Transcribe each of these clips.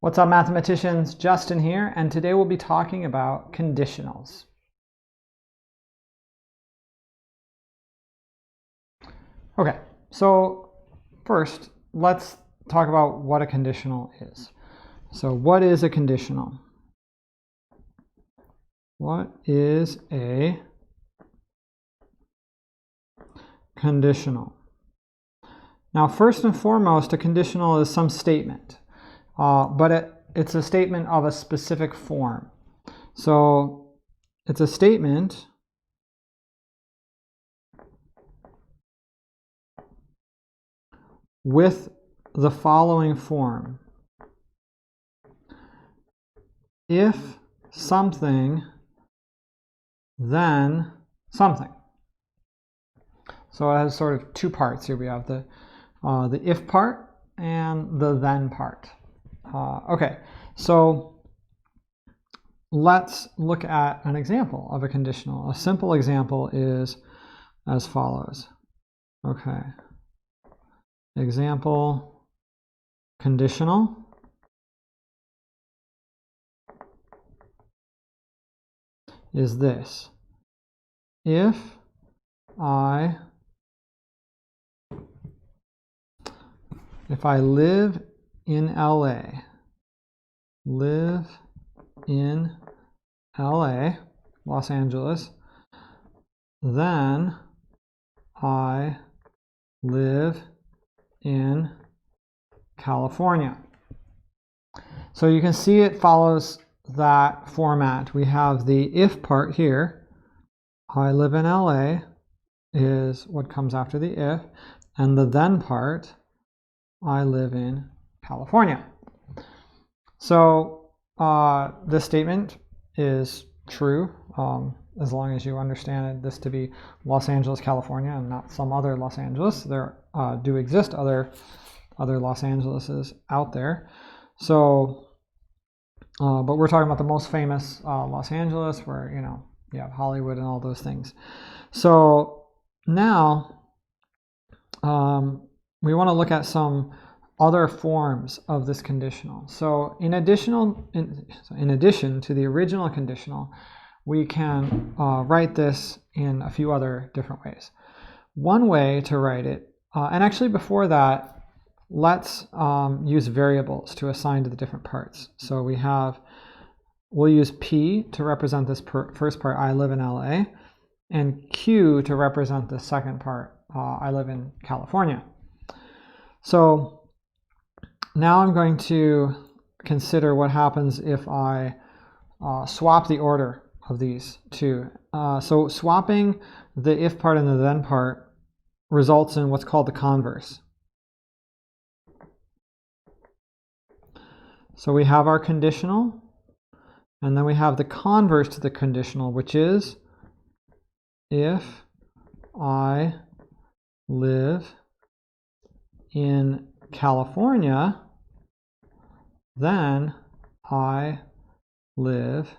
What's up, mathematicians? Justin here, and today we'll be talking about conditionals. Okay, so first, let's talk about what a conditional is. So what is a conditional? What is a conditional? Now, first and foremost, a conditional is some statement. But it's a statement of a specific form. So it's a statement with the following form. If something, then something. So it has sort of two parts here. We have the if part and the then part. Okay, so let's look at an example of a conditional. A simple example is as follows. Okay, example conditional is this. If I live in LA, Los Angeles, then I live in California. So you can see it follows that format. We have the if part here. I live in LA is what comes after the if, and the then part, I live in California. So this statement is true as long as you understand this to be Los Angeles, California, and not some other Los Angeles. There do exist other Los Angeleses out there. So, but we're talking about the most famous Los Angeles, where you have Hollywood and all those things. So now we want to look at some other forms of this conditional. So in addition to the original conditional, we can write this in a few other different ways. One way to write it, and actually before that, let's use variables to assign to the different parts. So we'll use P to represent this first part, I live in LA, and Q to represent the second part, I live in California. So now I'm going to consider what happens if I swap the order of these two. So swapping the if part and the then part results in what's called the converse. So we have our conditional, and then we have the converse to the conditional, which is if I live in California, then I live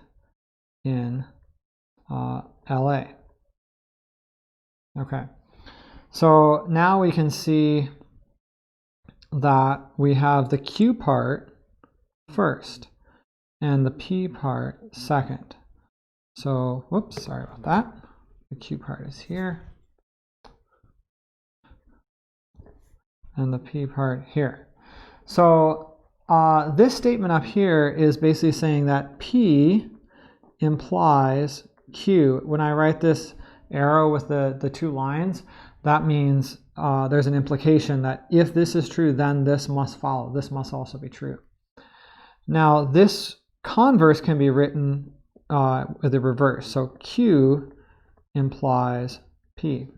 in LA. Okay, so now we can see that we have the Q part first and the P part second. So, whoops, sorry about that. The Q part is here, and the P part here. So this statement up here is basically saying that P implies Q. When I write this arrow with the two lines, that means there's an implication that if this is true, then this must follow. This must also be true. Now this converse can be written with the reverse. So Q implies P.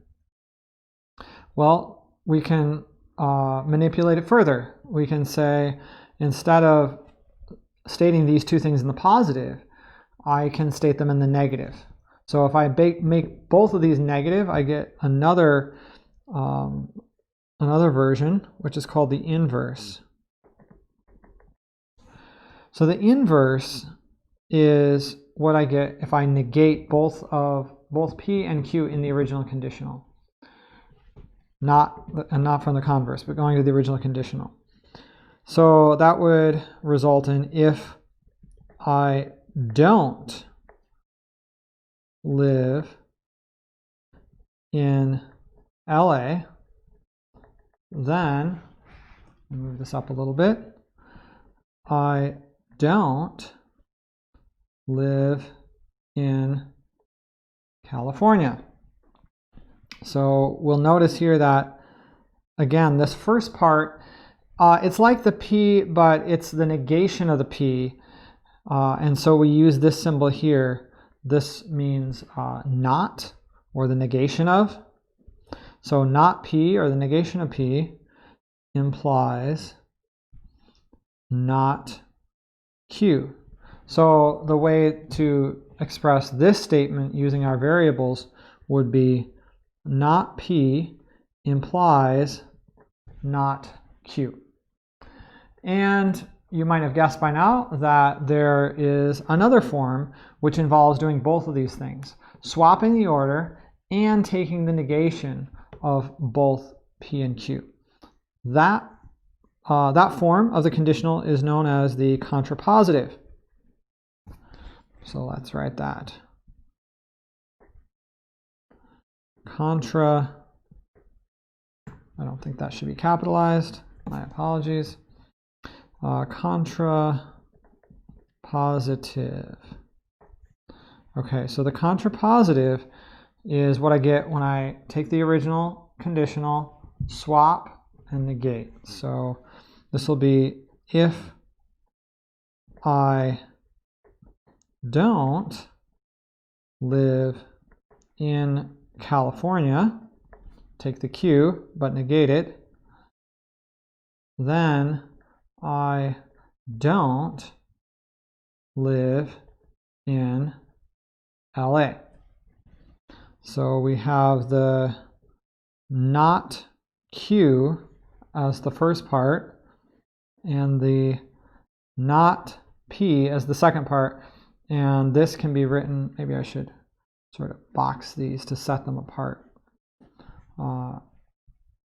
Well, we can manipulate it further. We can say, instead of stating these two things in the positive, I can state them in the negative. So if I make both of these negative, I get another version, which is called the inverse. So the inverse is what I get if I negate both P and Q in the original conditional. Not from the converse, but going to the original conditional. So that would result in if I don't live in LA, then, move this up a little bit, I don't live in California. So we'll notice here that, again, this first part, it's like the P, but it's the negation of the P. And so we use this symbol here. This means not, or the negation of. So not P, or the negation of P, implies not Q. So the way to express this statement using our variables would be not P implies not Q. And you might have guessed by now that there is another form which involves doing both of these things, swapping the order and taking the negation of both P and Q. That form of the conditional is known as the contrapositive. So let's write that. I don't think that should be capitalized. My apologies. Contrapositive. Okay, so the contrapositive is what I get when I take the original conditional, swap, and negate. So this will be if I don't live in California, take the Q, but negate it, then I don't live in LA. So we have the not Q as the first part and the not P as the second part. And this can be written, maybe I should sort of box these to set them apart. And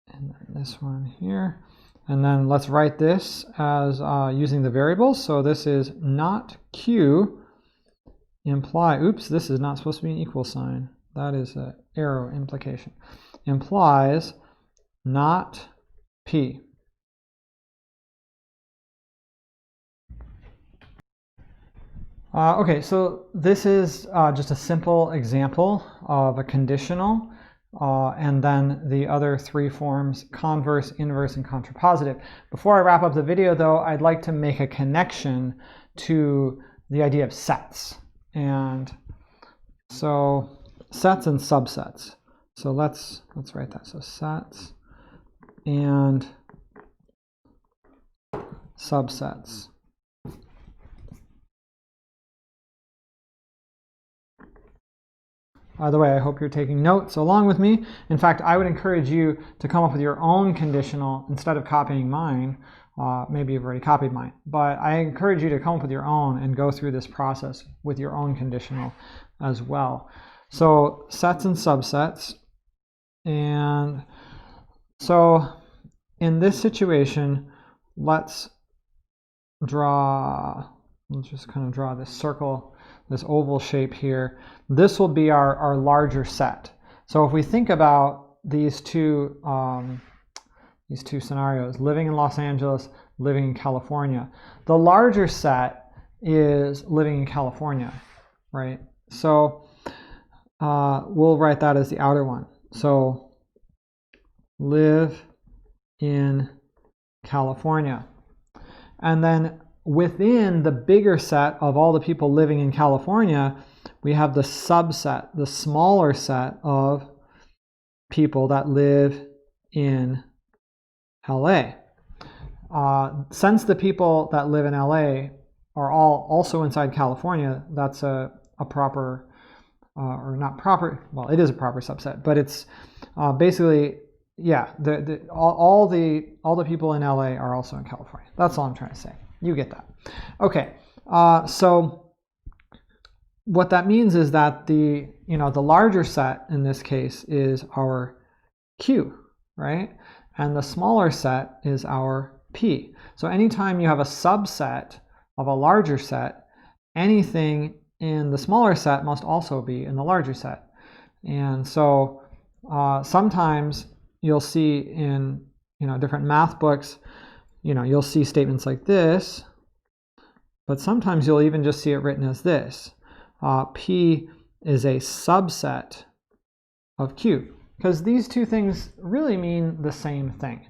then this one here. And then let's write this as using the variables. So this is not Q imply, oops, this is not supposed to be an equal sign. That is an arrow implication. Implies not P. Okay, so this is just a simple example of a conditional, and then the other three forms, converse, inverse, and contrapositive. Before I wrap up the video, though, I'd like to make a connection to the idea of sets. And so sets and subsets. So let's write that. So sets and subsets. By the way, I hope you're taking notes along with me. In fact, I would encourage you to come up with your own conditional instead of copying mine. Maybe you've already copied mine, but I encourage you to come up with your own and go through this process with your own conditional as well. So sets and subsets. And so in this situation, let's just kind of draw this circle, this oval shape here. This will be our larger set. So if we think about these two scenarios, living in Los Angeles, living in California, the larger set is living in California, right? So we'll write that as the outer one. So live in California. And then within the bigger set of all the people living in California, we have the subset, the smaller set of people that live in LA. Since the people that live in LA are all also inside California, that's a proper, or not proper, well, it is a proper subset, but it's basically, yeah, all the people in LA are also in California. That's all I'm trying to say. You get that. Okay, so what that means is that the larger set in this case is our Q, right? And the smaller set is our P. So anytime you have a subset of a larger set, anything in the smaller set must also be in the larger set. And so sometimes you'll see in different math books, you'll see statements like this, but sometimes you'll even just see it written as this. P is a subset of Q, because these two things really mean the same thing.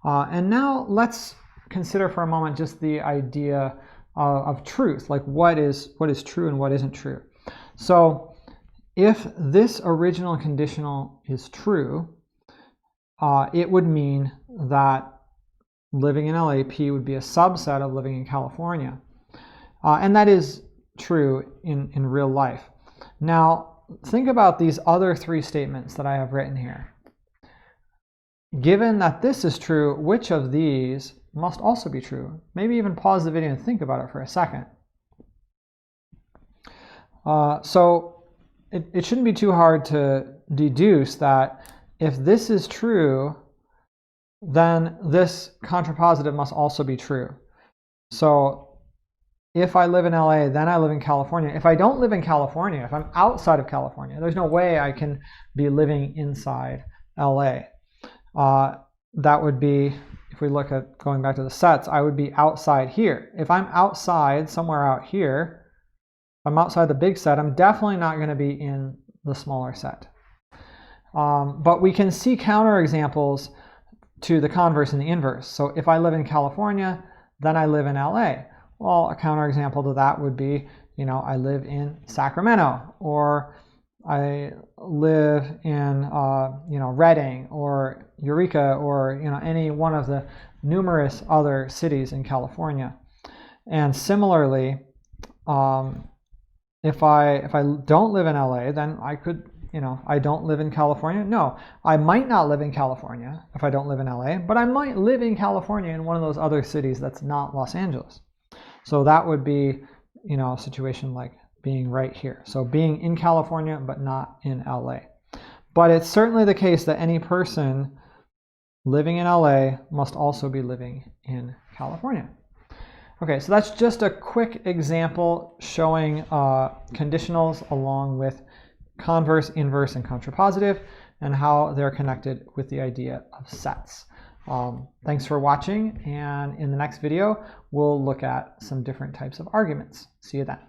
And now let's consider for a moment just the idea of truth, like what is true and what isn't true. So if this original conditional is true, it would mean that living in LA, P would be a subset of living in California. And that is true in real life. Now, think about these other three statements that I have written here. Given that this is true, which of these must also be true? Maybe even pause the video and think about it for a second. So it shouldn't be too hard to deduce that if this is true, then this contrapositive must also be true. So if I live in LA, then I live in California. If I don't live in California, if I'm outside of California, there's no way I can be living inside LA. That would be, if we look at going back to the sets, I would be outside here. If I'm outside, somewhere out here, if I'm outside the big set, I'm definitely not going to be in the smaller set. But we can see counterexamples to the converse and the inverse. So if I live in California, then I live in LA. Well, a counterexample to that would be, I live in Sacramento, or I live in, Redding or Eureka, or, any one of the numerous other cities in California. And similarly, if I don't live in LA, then I could, I don't live in California. No, I might not live in California if I don't live in LA, but I might live in California in one of those other cities that's not Los Angeles. So that would be, a situation like being right here. So being in California, but not in LA. But it's certainly the case that any person living in LA must also be living in California. Okay, so that's just a quick example showing conditionals along with converse, inverse, and contrapositive, and how they're connected with the idea of sets. Thanks for watching, and in the next video, we'll look at some different types of arguments. See you then.